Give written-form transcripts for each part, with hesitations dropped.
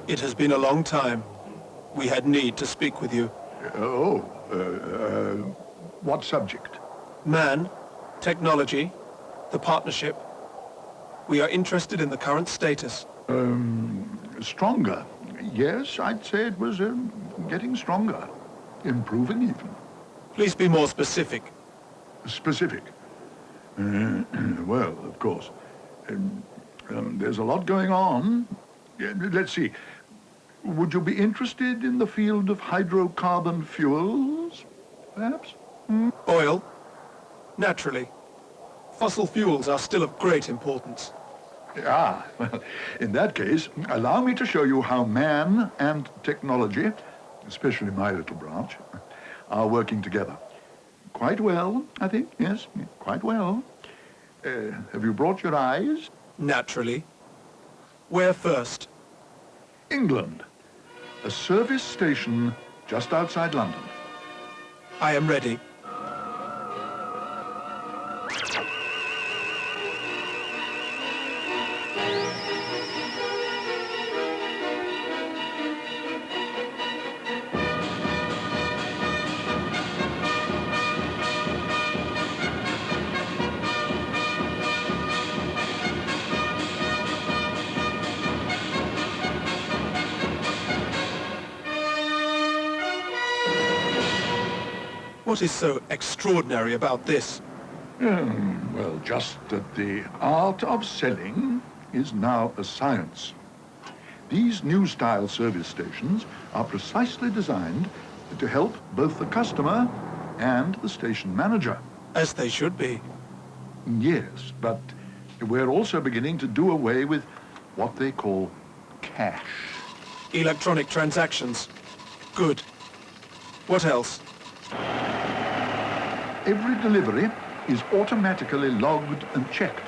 It has been a long time. We had need to speak with you. What subject? Man, technology, the partnership. We are interested in the current status. Stronger. Yes, I'd say it was getting stronger. Improving even. Please be more specific. Specific? Well, of course. There's a lot going on. Let's see. Would you be interested in the field of hydrocarbon fuels, perhaps? Oil? Naturally. Fossil fuels are still of great importance. Ah, well, in that case, allow me to show you how man and technology, especially my little branch, are working together. Quite well, I think, yes, quite well. Have you brought your eyes? Naturally. Where first? England. A service station just outside London. I am ready. What is so extraordinary about this? Well, just that the art of selling is now a science. These new-style service stations are precisely designed to help both the customer and the station manager. As they should be. Yes, but we're also beginning to do away with what they call cash. Electronic transactions. Good. What else? Every delivery is automatically logged and checked.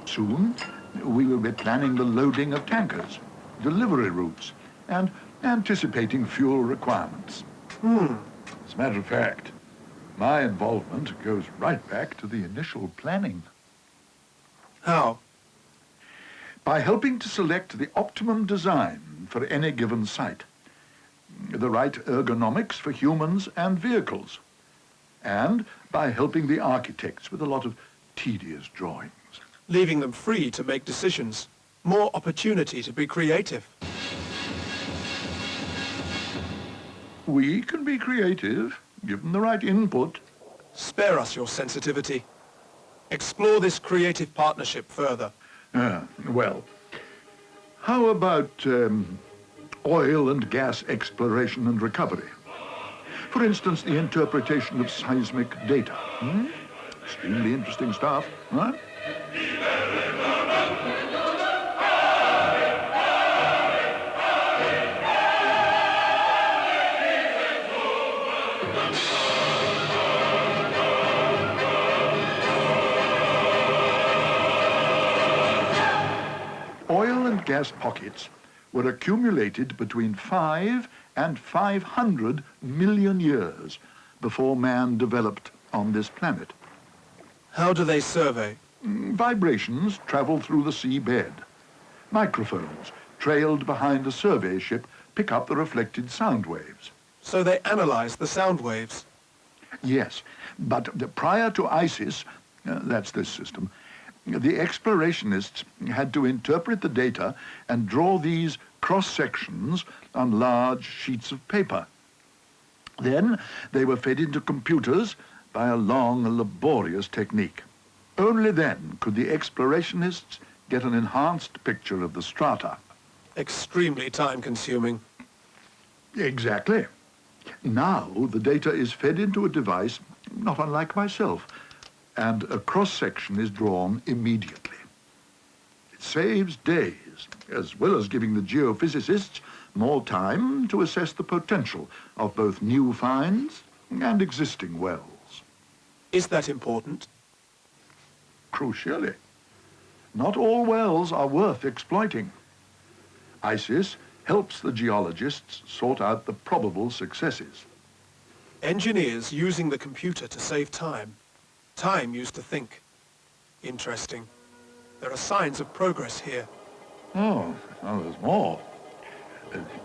Soon, we will be planning the loading of tankers, delivery routes, and anticipating fuel requirements. As a matter of fact, my involvement goes right back to the initial planning. How? By helping to select the optimum design for any given site, the right ergonomics for humans and vehicles, and by helping the architects with a lot of tedious drawings. Leaving them free to make decisions. More opportunity to be creative. We can be creative, given the right input. Spare us your sensitivity. Explore this creative partnership further. Well, how about oil and gas exploration and recovery? For instance, the interpretation of seismic data. Extremely interesting stuff, huh? Oil and gas pockets were accumulated between 5 and 500 million years before man developed on this planet. How do they survey? Vibrations travel through the seabed. Microphones, trailed behind a survey ship, pick up the reflected sound waves. So they analyze the sound waves. Yes, but prior to ISIS, that's this system, the explorationists had to interpret the data and draw these cross-sections on large sheets of paper. Then they were fed into computers by a long, laborious technique. Only then could the explorationists get an enhanced picture of the strata. Extremely time-consuming. Exactly. Now the data is fed into a device not unlike myself, and a cross-section is drawn immediately. It's saves days, as well as giving the geophysicists more time to assess the potential of both new finds and existing wells. Is that important? Crucially, not all wells are worth exploiting. ISIS helps the geologists sort out the probable successes. Engineers using the computer to save time. Time used to think. Interesting. There are signs of progress here. Oh, now there's more.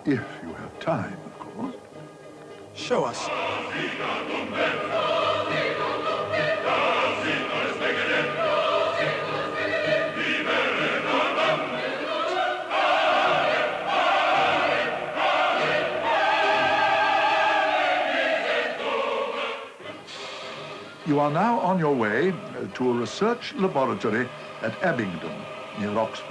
If you have time, of course. Show us. You are now on your way to a research laboratory at Abingdon, near Oxford.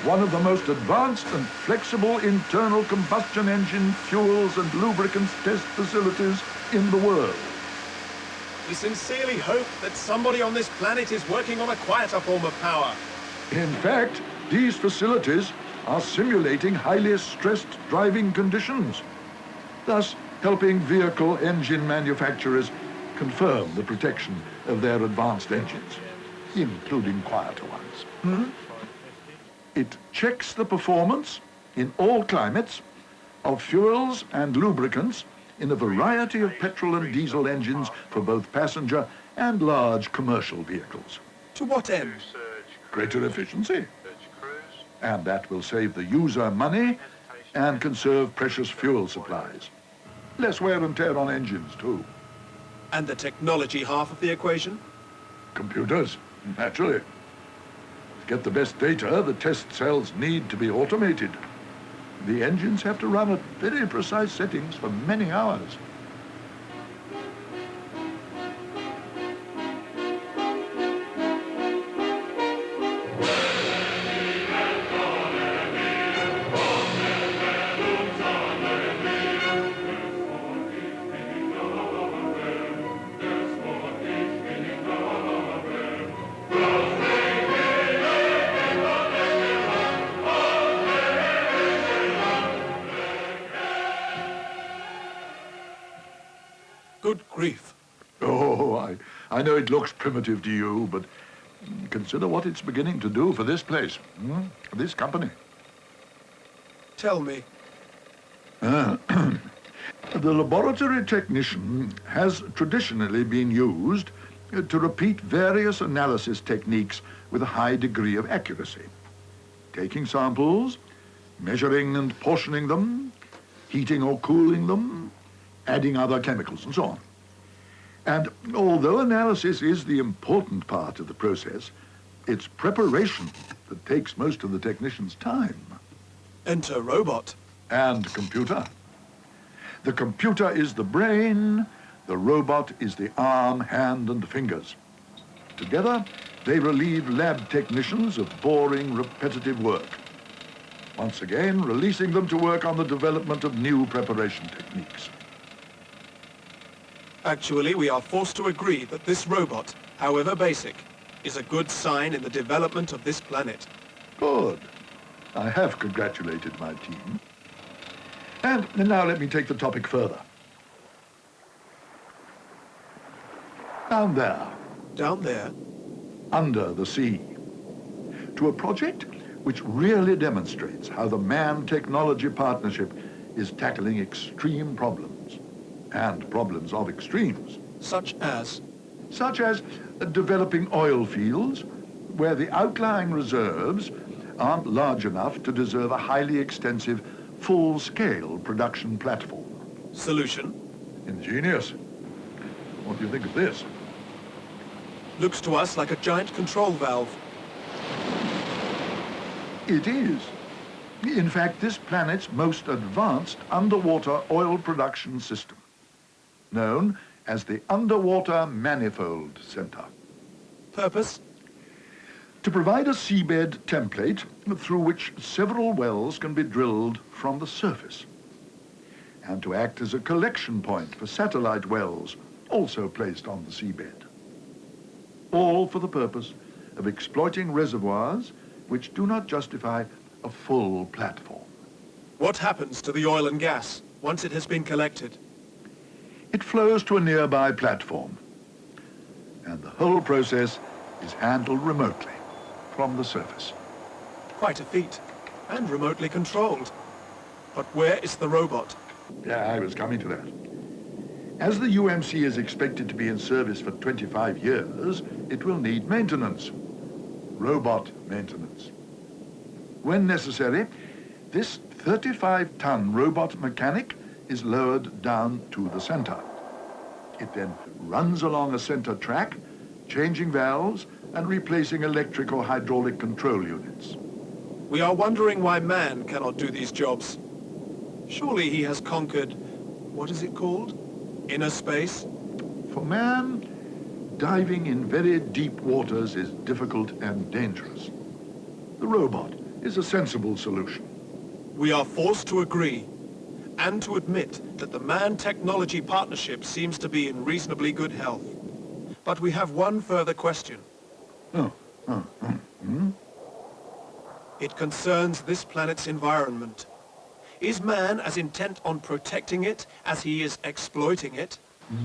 One of the most advanced and flexible internal combustion engine fuels and lubricants test facilities in the world. We sincerely hope that somebody on this planet is working on a quieter form of power. In fact, these facilities are simulating highly stressed driving conditions, thus helping vehicle engine manufacturers confirm the protection of their advanced engines, including quieter ones. It checks the performance in all climates of fuels and lubricants in a variety of petrol and diesel engines for both passenger and large commercial vehicles. To what end? Greater efficiency. And that will save the user money and conserve precious fuel supplies. Less wear and tear on engines, too. And the technology half of the equation? Computers, naturally. To get the best data, the test cells need to be automated. The engines have to run at very precise settings for many hours. Good grief. Oh, I know it looks primitive to you, but consider what it's beginning to do for this place, this company. Tell me. The laboratory technician has traditionally been used to repeat various analysis techniques with a high degree of accuracy. Taking samples, measuring and portioning them, heating or cooling them, adding other chemicals and so on. And although analysis is the important part of the process, it's preparation that takes most of the technician's time. Enter robot. And computer. The computer is the brain, the robot is the arm, hand, and fingers. Together, they relieve lab technicians of boring, repetitive work. Once again, releasing them to work on the development of new preparation techniques. Actually, we are forced to agree that this robot, however basic, is a good sign in the development of this planet. Good. I have congratulated my team. And now let me take the topic further. Down there. Down there? Under the sea. To a project which really demonstrates how the man-technology partnership is tackling extreme problems. And problems of extremes. Such as? Such as developing oil fields where the outlying reserves aren't large enough to deserve a highly extensive, full-scale production platform. Solution? Ingenious. What do you think of this? Looks to us like a giant control valve. It is. In fact, this planet's most advanced underwater oil production system, known as the Underwater Manifold Center. Purpose? To provide a seabed template through which several wells can be drilled from the surface, and to act as a collection point for satellite wells also placed on the seabed. All for the purpose of exploiting reservoirs which do not justify a full platform. What happens to the oil and gas once it has been collected? It flows to a nearby platform, and the whole process is handled remotely from the surface. Quite a feat, and remotely controlled. But where is the robot? Yeah, I was coming to that. As the UMC is expected to be in service for 25 years, it will need maintenance. Robot maintenance. When necessary, this 35-ton robot mechanic is lowered down to the center. It then runs along a center track, changing valves and replacing electric or hydraulic control units. We are wondering why man cannot do these jobs. Surely he has conquered, what is it called? Inner space? For man, diving in very deep waters is difficult and dangerous. The robot is a sensible solution. We are forced to agree and to admit that the man-technology partnership seems to be in reasonably good health. But we have one further question. It concerns this planet's environment. Is man as intent on protecting it as he is exploiting it?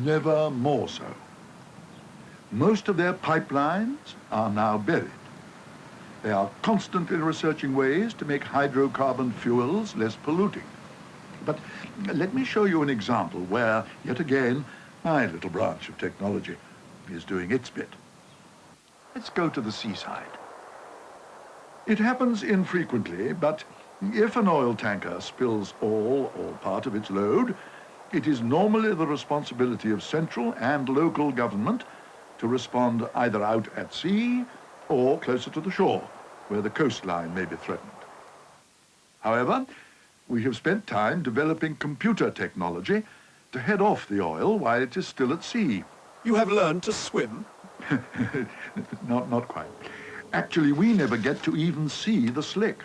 Never more so. Most of their pipelines are now buried. They are constantly researching ways to make hydrocarbon fuels less polluting. But let me show you an example where, yet again, my little branch of technology is doing its bit. Let's go to the seaside. It happens infrequently, but if an oil tanker spills all or part of its load, it is normally the responsibility of central and local government to respond either out at sea or closer to the shore, where the coastline may be threatened. However, we have spent time developing computer technology to head off the oil while it is still at sea. You have learned to swim? Not quite. Actually, we never get to even see the slick.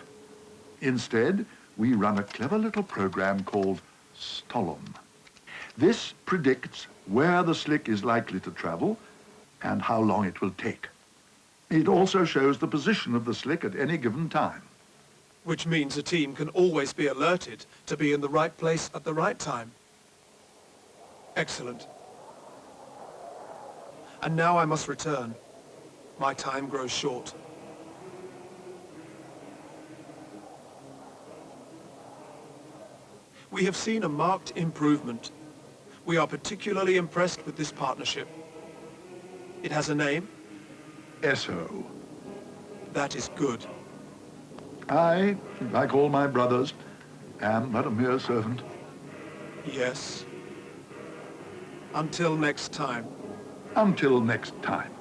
Instead, we run a clever little program called Stolum. This predicts where the slick is likely to travel and how long it will take. It also shows the position of the slick at any given time. Which means a team can always be alerted to be in the right place at the right time. Excellent. And now I must return. My time grows short. We have seen a marked improvement. We are particularly impressed with this partnership. It has a name? Esso. That is good. I, like all my brothers, am but a mere servant. Yes. Until next time. Until next time.